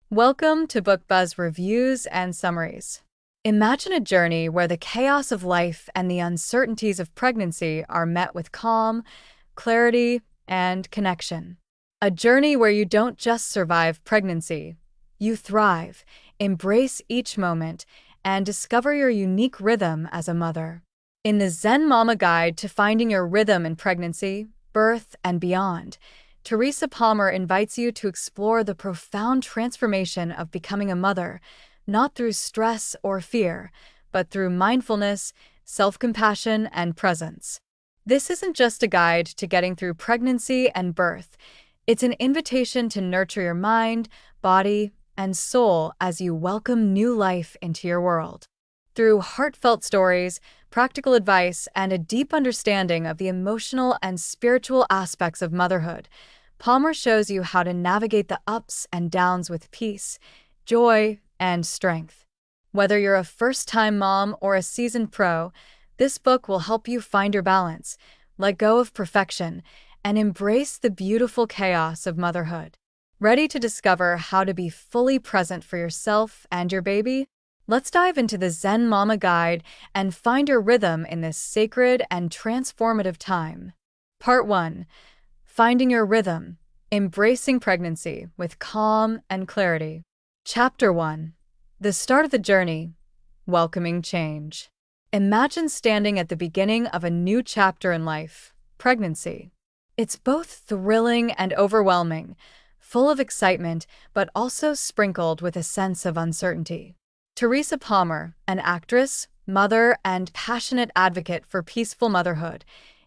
Welcome to Book Buzz Reviews and Summaries. Imagine a journey where the chaos of life and the uncertainties of pregnancy are met with calm, clarity, and connection. A journey where you don't just survive pregnancy, you thrive, embrace each moment, and discover your unique rhythm as a mother. In the Zen Mama Guide to Finding Your Rhythm in Pregnancy, Birth, and Beyond, Teresa Palmer invites you to explore the profound transformation of becoming a mother, not through stress or fear, but through mindfulness, self-compassion, and presence. This isn't just a guide to getting through pregnancy and birth. It's an invitation to nurture your mind, body, and soul as you welcome new life into your world. Through heartfelt stories, practical advice, and a deep understanding of the emotional and spiritual aspects of motherhood, Palmer shows you how to navigate the ups and downs with peace, joy, and strength. Whether you're a first-time mom or a seasoned pro, this book will help you find your balance, let go of perfection, and embrace the beautiful chaos of motherhood. Ready to discover how to be fully present for yourself and your baby? Let's dive into the Zen Mama Guide and find your rhythm in this sacred and transformative time. Part 1. Finding Your Rhythm, Embracing Pregnancy with Calm and Clarity. Chapter 1. The Start of the Journey, Welcoming Change. Imagine standing at the beginning of a new chapter in life, pregnancy. It's both thrilling and overwhelming, full of excitement, but also sprinkled with a sense of uncertainty. Teresa Palmer, an actress, mother, and passionate advocate for peaceful motherhood,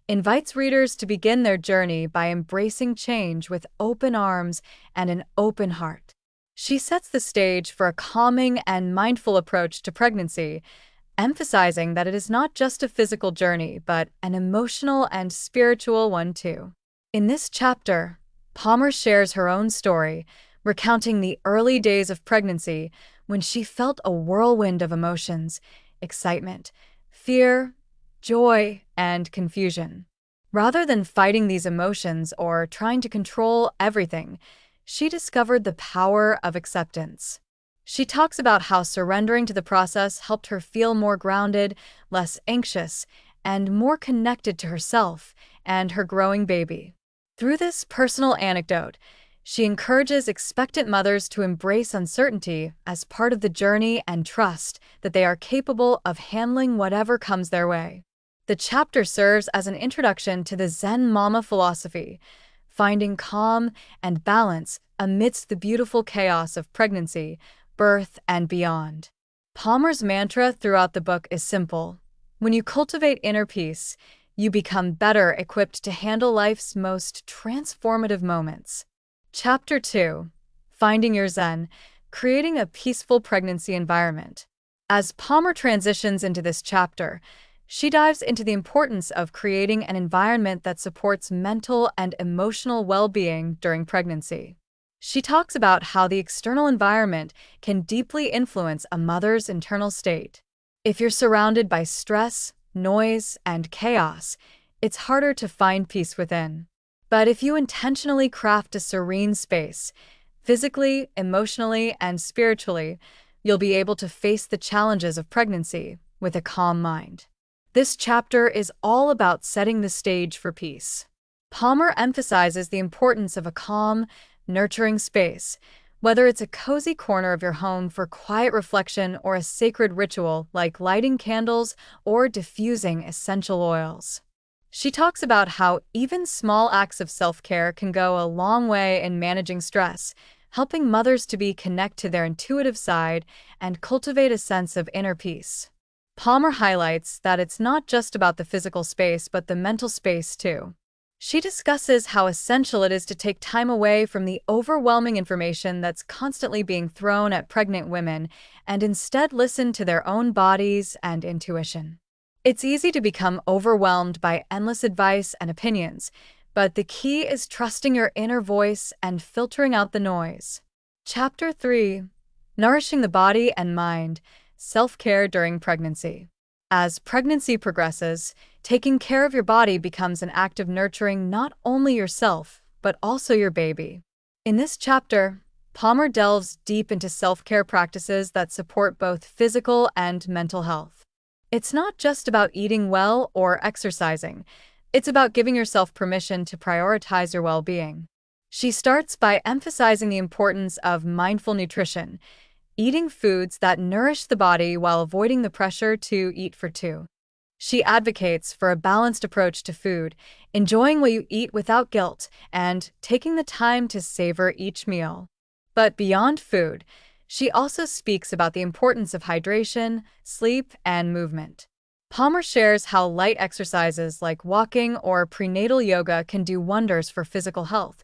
invites readers to begin their journey by embracing change with open arms and an open heart. She sets the stage for a calming and mindful approach to pregnancy, emphasizing that it is not just a physical journey, but an emotional and spiritual one too. In this chapter, Palmer shares her own story, recounting the early days of pregnancy when she felt a whirlwind of emotions, excitement, fear, joy, and confusion. Rather than fighting these emotions or trying to control everything, she discovered the power of acceptance. She talks about how surrendering to the process helped her feel more grounded, less anxious, and more connected to herself and her growing baby. Through this personal anecdote, she encourages expectant mothers to embrace uncertainty as part of the journey and trust that they are capable of handling whatever comes their way. The chapter serves as an introduction to the Zen Mama philosophy, finding calm and balance amidst the beautiful chaos of pregnancy, birth, and beyond. Palmer's mantra throughout the book is simple: when you cultivate inner peace, you become better equipped to handle life's most transformative moments. Chapter 2. Finding Your Zen, Creating a Peaceful Pregnancy Environment. As Palmer transitions into this chapter, she dives into the importance of creating an environment that supports mental and emotional well-being during pregnancy. She talks about how the external environment can deeply influence a mother's internal state. If you're surrounded by stress, noise, and chaos, it's harder to find peace within. But if you intentionally craft a serene space, physically, emotionally, and spiritually, you'll be able to face the challenges of pregnancy with a calm mind. This chapter is all about setting the stage for peace. Palmer emphasizes the importance of a calm, nurturing space, whether it's a cozy corner of your home for quiet reflection or a sacred ritual like lighting candles or diffusing essential oils. She talks about how even small acts of self-care can go a long way in managing stress, helping mothers to connect to their intuitive side and cultivate a sense of inner peace. Palmer highlights that it's not just about the physical space but the mental space too. She discusses how essential it is to take time away from the overwhelming information that's constantly being thrown at pregnant women and instead listen to their own bodies and intuition. It's easy to become overwhelmed by endless advice and opinions, but the key is trusting your inner voice and filtering out the noise. Chapter 3. Nourishing the Body and Mind, Self-Care During Pregnancy. As pregnancy progresses, taking care of your body becomes an act of nurturing not only yourself, but also your baby. In this chapter, Palmer delves deep into self-care practices that support both physical and mental health. It's not just about eating well or exercising. It's about giving yourself permission to prioritize your well-being. She starts by emphasizing the importance of mindful nutrition, eating foods that nourish the body while avoiding the pressure to eat for two. She advocates for a balanced approach to food, enjoying what you eat without guilt, and taking the time to savor each meal. But beyond food, she also speaks about the importance of hydration, sleep, and movement. Palmer shares how light exercises like walking or prenatal yoga can do wonders for physical health,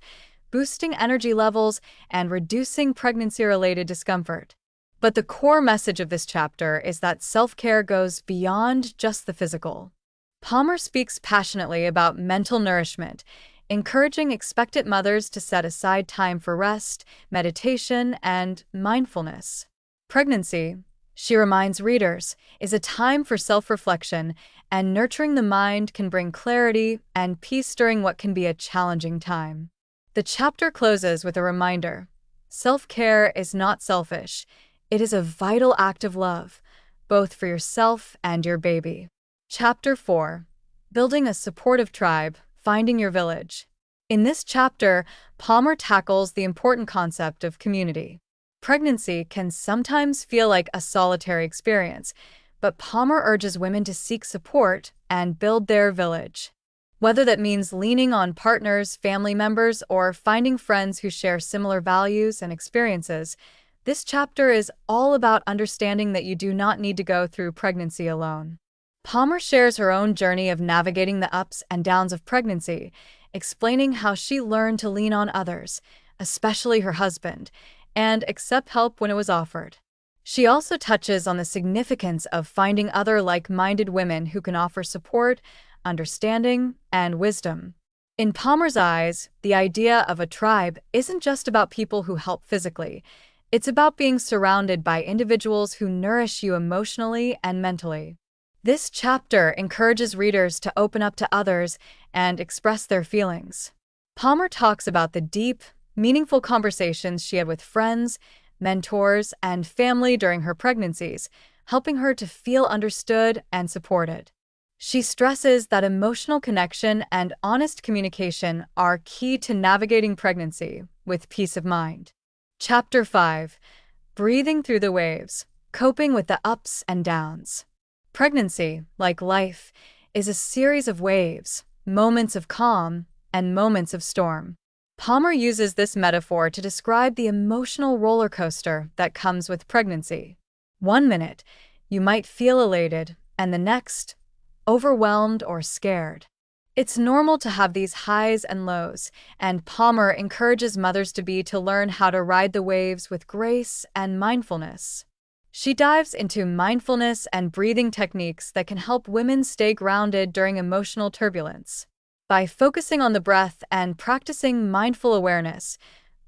boosting energy levels and reducing pregnancy-related discomfort. But the core message of this chapter is that self-care goes beyond just the physical. Palmer speaks passionately about mental nourishment, encouraging expectant mothers to set aside time for rest, meditation, and mindfulness. Pregnancy, she reminds readers, is a time for self-reflection, and nurturing the mind can bring clarity and peace during what can be a challenging time. The chapter closes with a reminder: self-care is not selfish. It is a vital act of love, both for yourself and your baby. Chapter 4. Building a supportive tribe, finding your village. In this chapter, Palmer tackles the important concept of community. Pregnancy can sometimes feel like a solitary experience, but Palmer urges women to seek support and build their village. Whether that means leaning on partners, family members, or finding friends who share similar values and experiences, this chapter is all about understanding that you do not need to go through pregnancy alone. Palmer shares her own journey of navigating the ups and downs of pregnancy, explaining how she learned to lean on others, especially her husband, and accept help when it was offered. She also touches on the significance of finding other like-minded women who can offer support, understanding, and wisdom. In Palmer's eyes, the idea of a tribe isn't just about people who help physically. It's about being surrounded by individuals who nourish you emotionally and mentally. This chapter encourages readers to open up to others and express their feelings. Palmer talks about the deep, meaningful conversations she had with friends, mentors, and family during her pregnancies, helping her to feel understood and supported. She stresses that emotional connection and honest communication are key to navigating pregnancy with peace of mind. Chapter 5. Breathing through the waves, coping with the ups and downs. Pregnancy, like life, is a series of waves, moments of calm, and moments of storm. Palmer uses this metaphor to describe the emotional roller coaster that comes with pregnancy. One minute, you might feel elated, and the next, overwhelmed or scared. It's normal to have these highs and lows, and Palmer encourages mothers-to-be to learn how to ride the waves with grace and mindfulness. She dives into mindfulness and breathing techniques that can help women stay grounded during emotional turbulence. By focusing on the breath and practicing mindful awareness,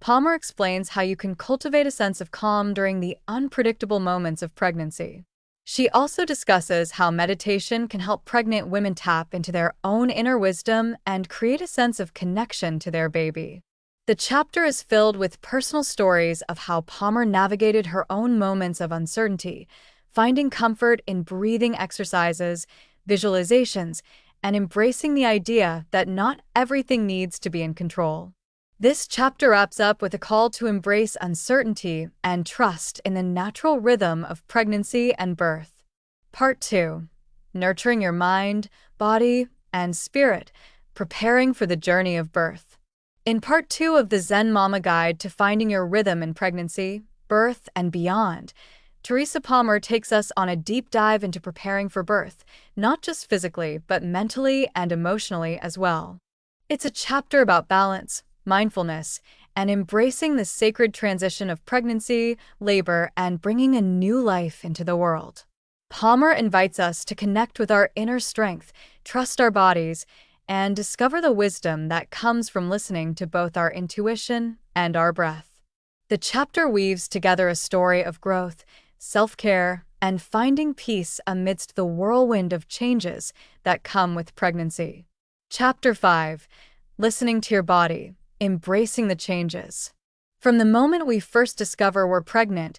Palmer explains how you can cultivate a sense of calm during the unpredictable moments of pregnancy. She also discusses how meditation can help pregnant women tap into their own inner wisdom and create a sense of connection to their baby. The chapter is filled with personal stories of how Palmer navigated her own moments of uncertainty, finding comfort in breathing exercises, visualizations, and embracing the idea that not everything needs to be in control. This chapter wraps up with a call to embrace uncertainty and trust in the natural rhythm of pregnancy and birth. Part 2. Nurturing your mind, body, and spirit, preparing for the journey of birth. In Part 2 of the Zen Mama Guide to Finding Your Rhythm in Pregnancy, Birth, and Beyond, Teresa Palmer takes us on a deep dive into preparing for birth, not just physically, but mentally and emotionally as well. It's a chapter about balance, mindfulness, and embracing the sacred transition of pregnancy, labor, and bringing a new life into the world. Palmer invites us to connect with our inner strength, trust our bodies, and discover the wisdom that comes from listening to both our intuition and our breath. The chapter weaves together a story of growth, self-care, and finding peace amidst the whirlwind of changes that come with pregnancy. Chapter 5. Listening to your body. Embracing the changes. From the moment we first discover we're pregnant,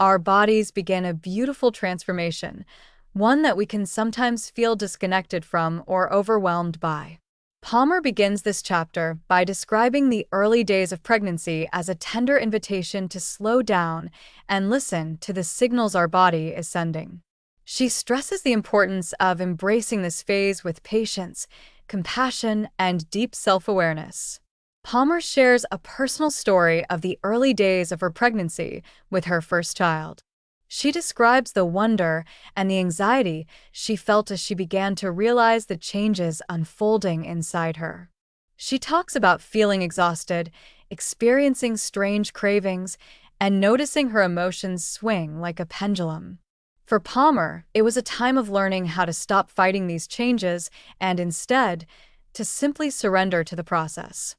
our bodies begin a beautiful transformation, one that we can sometimes feel disconnected from or overwhelmed by. Palmer begins this chapter by describing the early days of pregnancy as a tender invitation to slow down and listen to the signals our body is sending. She stresses the importance of embracing this phase with patience, compassion, and deep self-awareness. Palmer shares a personal story of the early days of her pregnancy with her first child. She describes the wonder and the anxiety she felt as she began to realize the changes unfolding inside her. She talks about feeling exhausted, experiencing strange cravings, and noticing her emotions swing like a pendulum. For Palmer, it was a time of learning how to stop fighting these changes and instead, to simply surrender to the process.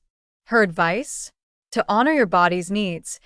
Her advice? To honor your body's needs,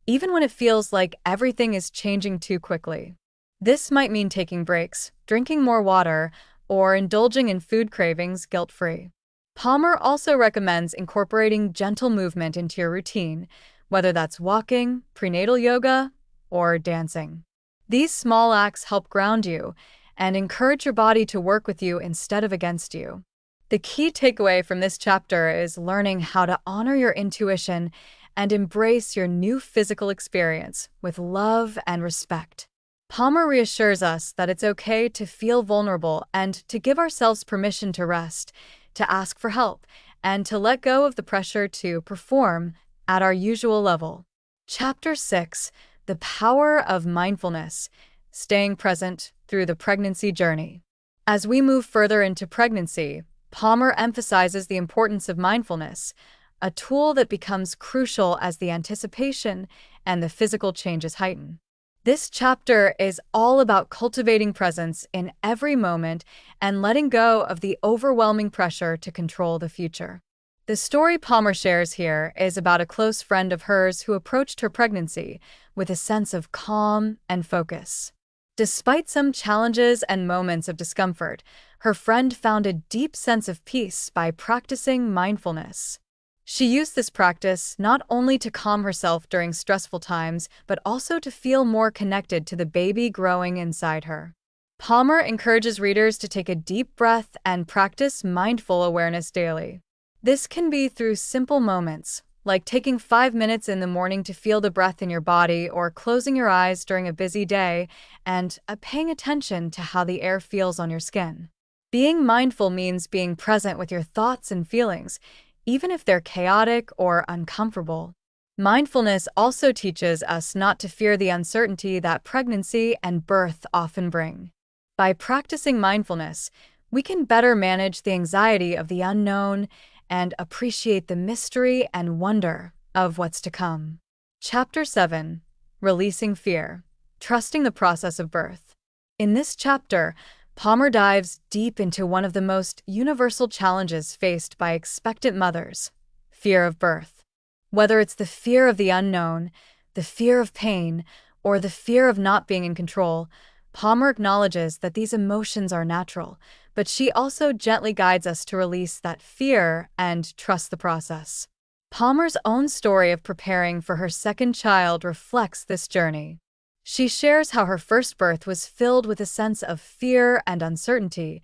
even when it feels like everything is changing too quickly. This might mean taking breaks, drinking more water, or indulging in food cravings guilt-free. Palmer also recommends incorporating gentle movement into your routine, whether that's walking, prenatal yoga, or dancing. These small acts help ground you and encourage your body to work with you instead of against you. The key takeaway from this chapter is learning how to honor your intuition and embrace your new physical experience with love and respect. Palmer reassures us that it's okay to feel vulnerable and to give ourselves permission to rest, to ask for help, and to let go of the pressure to perform at our usual level. Chapter 6: The Power of Mindfulness, Staying Present Through the Pregnancy Journey. As we move further into pregnancy, Palmer emphasizes the importance of mindfulness, a tool that becomes crucial as the anticipation and the physical changes heighten. This chapter is all about cultivating presence in every moment and letting go of the overwhelming pressure to control the future. The story Palmer shares here is about a close friend of hers who approached her pregnancy with a sense of calm and focus. Despite some challenges and moments of discomfort, her friend found a deep sense of peace by practicing mindfulness. She used this practice not only to calm herself during stressful times, but also to feel more connected to the baby growing inside her. Palmer encourages readers to take a deep breath and practice mindful awareness daily. This can be through simple moments, like taking 5 minutes in the morning to feel the breath in your body or closing your eyes during a busy day, and paying attention to how the air feels on your skin. Being mindful means being present with your thoughts and feelings, even if they're chaotic or uncomfortable. Mindfulness also teaches us not to fear the uncertainty that pregnancy and birth often bring. By practicing mindfulness, we can better manage the anxiety of the unknown and appreciate the mystery and wonder of what's to come. Chapter 7: Releasing Fear, Trusting the Process of Birth. In this chapter, Palmer dives deep into one of the most universal challenges faced by expectant mothers: fear of birth. Whether it's the fear of the unknown, the fear of pain, or the fear of not being in control, Palmer acknowledges that these emotions are natural, but she also gently guides us to release that fear and trust the process. Palmer's own story of preparing for her second child reflects this journey. She shares how her first birth was filled with a sense of fear and uncertainty,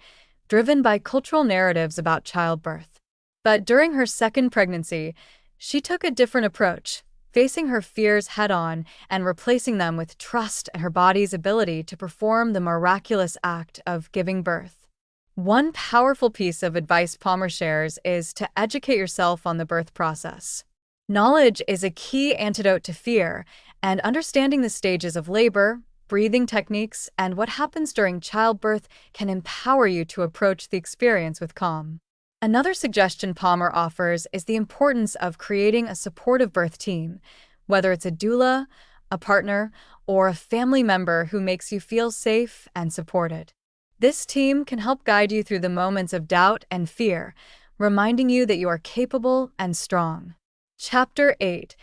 driven by cultural narratives about childbirth. But during her second pregnancy, she took a different approach, facing her fears head-on and replacing them with trust in her body's ability to perform the miraculous act of giving birth. One powerful piece of advice Palmer shares is to educate yourself on the birth process. Knowledge is a key antidote to fear, and understanding the stages of labor, breathing techniques, and what happens during childbirth can empower you to approach the experience with calm. Another suggestion Palmer offers is the importance of creating a supportive birth team, whether it's a doula, a partner, or a family member who makes you feel safe and supported. This team can help guide you through the moments of doubt and fear, reminding you that you are capable and strong. Chapter 8: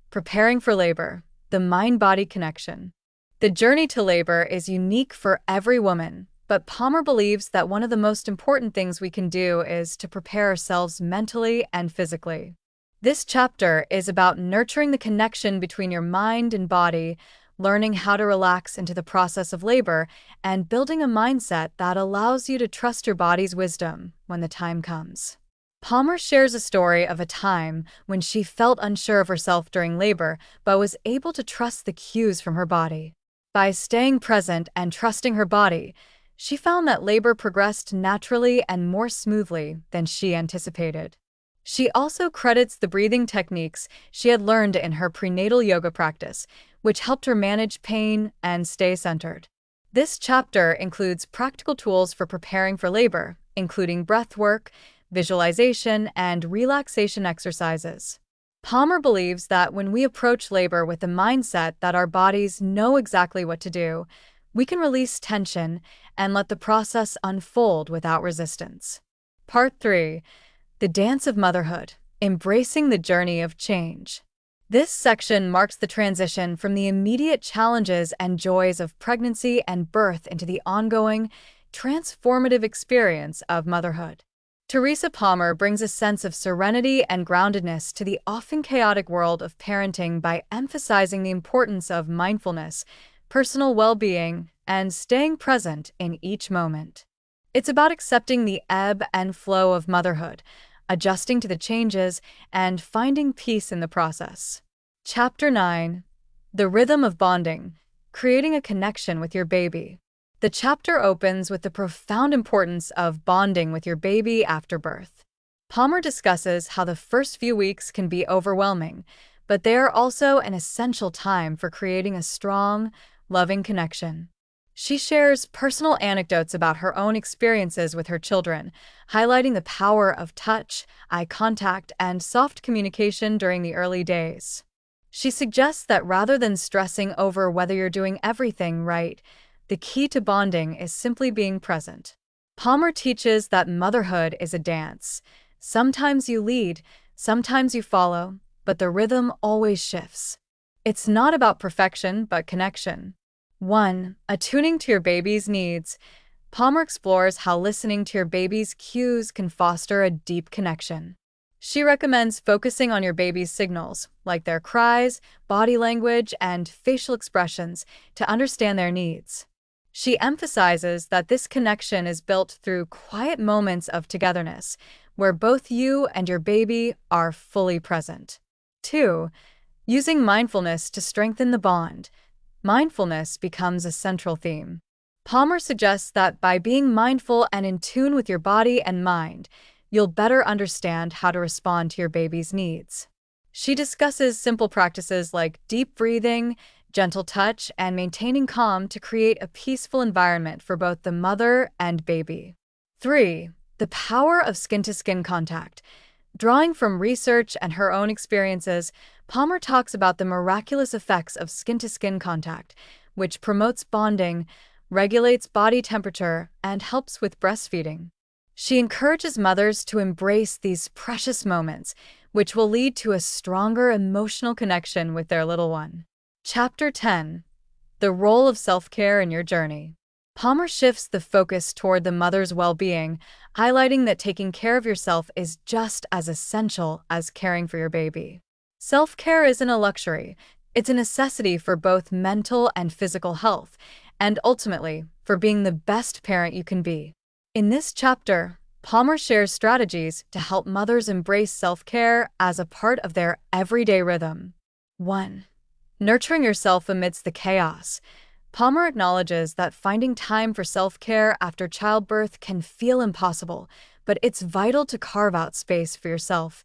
Preparing for Labor, The Mind-Body Connection. The journey to labor is unique for every woman, but Palmer believes that one of the most important things we can do is to prepare ourselves mentally and physically. This chapter is about nurturing the connection between your mind and body, learning how to relax into the process of labor, and building a mindset that allows you to trust your body's wisdom when the time comes. Palmer shares a story of a time when she felt unsure of herself during labor but was able to trust the cues from her body. By staying present and trusting her body, she found that labor progressed naturally and more smoothly than she anticipated. She also credits the breathing techniques she had learned in her prenatal yoga practice, which helped her manage pain and stay centered. This chapter includes practical tools for preparing for labor, including breath work, visualization, and relaxation exercises. Palmer believes that when we approach labor with the mindset that our bodies know exactly what to do, we can release tension and let the process unfold without resistance. Part 3. The Dance of Motherhood, Embracing the Journey of Change. This section marks the transition from the immediate challenges and joys of pregnancy and birth into the ongoing, transformative experience of motherhood. Teresa Palmer brings a sense of serenity and groundedness to the often chaotic world of parenting by emphasizing the importance of mindfulness, personal well-being, and staying present in each moment. It's about accepting the ebb and flow of motherhood, adjusting to the changes, and finding peace in the process. Chapter 9. The Rhythm of Bonding, Creating a Connection with Your Baby. The chapter opens with the profound importance of bonding with your baby after birth. Palmer discusses how the first few weeks can be overwhelming, but they are also an essential time for creating a strong, loving connection. She shares personal anecdotes about her own experiences with her children, highlighting the power of touch, eye contact, and soft communication during the early days. She suggests that rather than stressing over whether you're doing everything right, the key to bonding is simply being present. Palmer teaches that motherhood is a dance. Sometimes you lead, sometimes you follow, but the rhythm always shifts. It's not about perfection, but connection. 1. Attuning to your baby's needs. Palmer explores how listening to your baby's cues can foster a deep connection. She recommends focusing on your baby's signals, like their cries, body language, and facial expressions, to understand their needs. She emphasizes that this connection is built through quiet moments of togetherness, where both you and your baby are fully present. 2. Using mindfulness to strengthen the bond. Mindfulness becomes a central theme. Palmer suggests that by being mindful and in tune with your body and mind, you'll better understand how to respond to your baby's needs. She discusses simple practices like deep breathing, gentle touch, and maintaining calm to create a peaceful environment for both the mother and baby. 3. The power of skin-to-skin contact. Drawing from research and her own experiences, Palmer talks about the miraculous effects of skin-to-skin contact, which promotes bonding, regulates body temperature, and helps with breastfeeding. She encourages mothers to embrace these precious moments, which will lead to a stronger emotional connection with their little one. Chapter 10. The Role of Self-Care in Your Journey. Palmer shifts the focus toward the mother's well-being, highlighting that taking care of yourself is just as essential as caring for your baby. Self-care isn't a luxury, it's a necessity for both mental and physical health, and ultimately, for being the best parent you can be. In this chapter, Palmer shares strategies to help mothers embrace self-care as a part of their everyday rhythm. 1. Nurturing yourself amidst the chaos. Palmer acknowledges that finding time for self-care after childbirth can feel impossible, but it's vital to carve out space for yourself,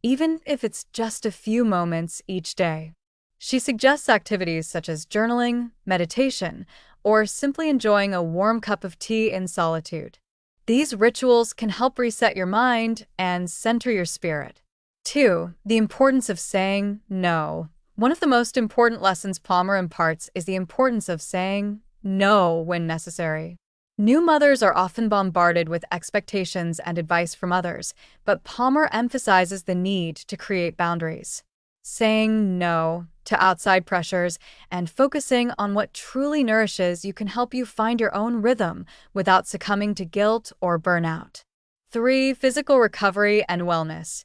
even if it's just a few moments each day. She suggests activities such as journaling, meditation, or simply enjoying a warm cup of tea in solitude. These rituals can help reset your mind and center your spirit. 2. The importance of saying no. One of the most important lessons Palmer imparts is the importance of saying no when necessary. New mothers are often bombarded with expectations and advice from others, but Palmer emphasizes the need to create boundaries. Saying no to outside pressures and focusing on what truly nourishes you can help you find your own rhythm without succumbing to guilt or burnout. 3. Physical recovery and wellness.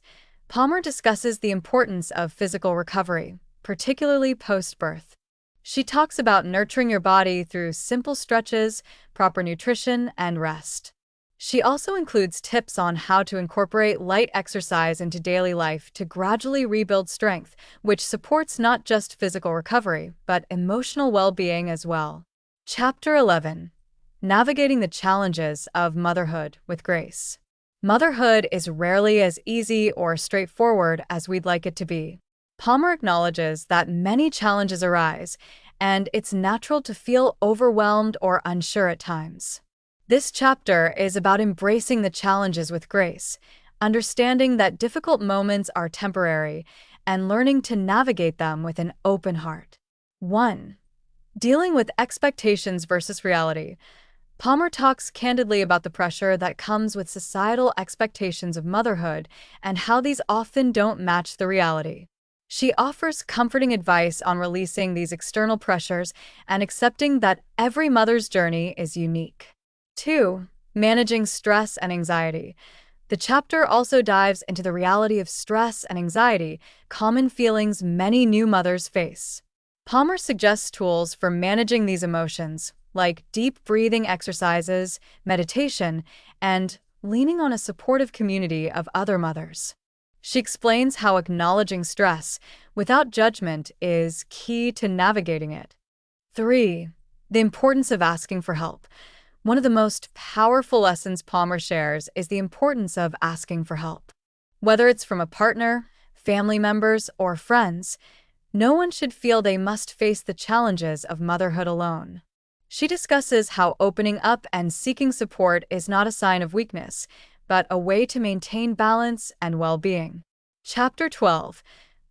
Palmer discusses the importance of physical recovery, particularly post-birth. She talks about nurturing your body through simple stretches, proper nutrition, and rest. She also includes tips on how to incorporate light exercise into daily life to gradually rebuild strength, which supports not just physical recovery, but emotional well-being as well. Chapter 11. Navigating the Challenges of Motherhood with Grace. Motherhood is rarely as easy or straightforward as we'd like it to be. Palmer acknowledges that many challenges arise, and it's natural to feel overwhelmed or unsure at times. This chapter is about embracing the challenges with grace, understanding that difficult moments are temporary, and learning to navigate them with an open heart. 1. Dealing with expectations versus reality. Palmer talks candidly about the pressure that comes with societal expectations of motherhood and how these often don't match the reality. She offers comforting advice on releasing these external pressures and accepting that every mother's journey is unique. 2. Managing stress and anxiety. The chapter also dives into the reality of stress and anxiety, common feelings many new mothers face. Palmer suggests tools for managing these emotions, like deep breathing exercises, meditation, and leaning on a supportive community of other mothers. She explains how acknowledging stress without judgment is key to navigating it. 3. The importance of asking for help. One of the most powerful lessons Palmer shares is the importance of asking for help. Whether it's from a partner, family members, or friends, no one should feel they must face the challenges of motherhood alone. She discusses how opening up and seeking support is not a sign of weakness, but a way to maintain balance and well-being. Chapter 12.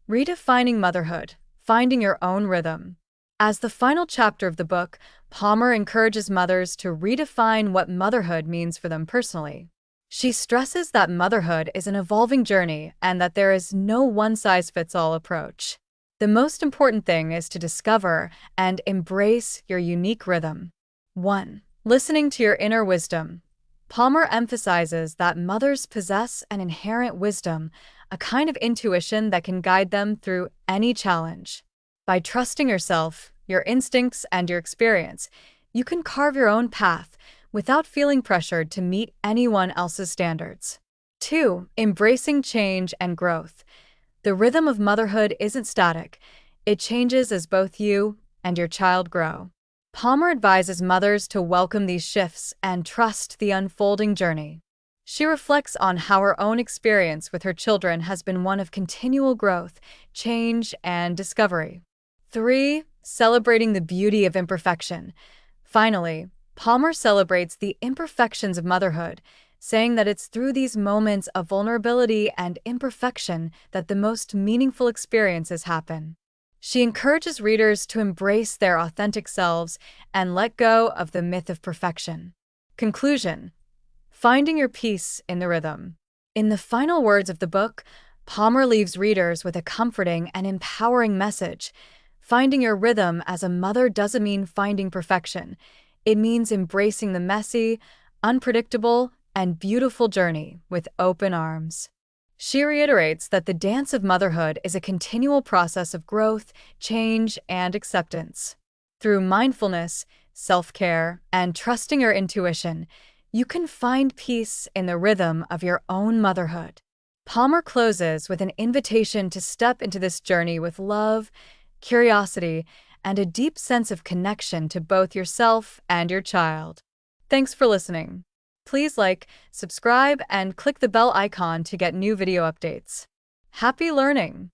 Redefining Motherhood, Finding Your Own Rhythm. As the final chapter of the book, Palmer encourages mothers to redefine what motherhood means for them personally. She stresses that motherhood is an evolving journey and that there is no one-size-fits-all approach. The most important thing is to discover and embrace your unique rhythm. 1. Listening to your inner wisdom. Palmer emphasizes that mothers possess an inherent wisdom, a kind of intuition that can guide them through any challenge. By trusting yourself, your instincts, and your experience, you can carve your own path without feeling pressured to meet anyone else's standards. 2. Embracing change and growth. The rhythm of motherhood isn't static. It changes as both you and your child grow. Palmer advises mothers to welcome these shifts and trust the unfolding journey. She reflects on how her own experience with her children has been one of continual growth, change, and discovery. 3. Celebrating the beauty of imperfection. Finally, Palmer celebrates the imperfections of motherhood, saying that it's through these moments of vulnerability and imperfection that the most meaningful experiences happen. She encourages readers to embrace their authentic selves and let go of the myth of perfection. Conclusion. Finding your peace in the rhythm. In the final words of the book, Palmer leaves readers with a comforting and empowering message. Finding your rhythm as a mother doesn't mean finding perfection. It means embracing the messy, unpredictable, and beautiful journey with open arms. She reiterates that the dance of motherhood is a continual process of growth, change, and acceptance. Through mindfulness, self-care, and trusting your intuition, you can find peace in the rhythm of your own motherhood. Palmer closes with an invitation to step into this journey with love, curiosity, and a deep sense of connection to both yourself and your child. Thanks for listening. Please like, subscribe, and click the bell icon to get new video updates. Happy learning!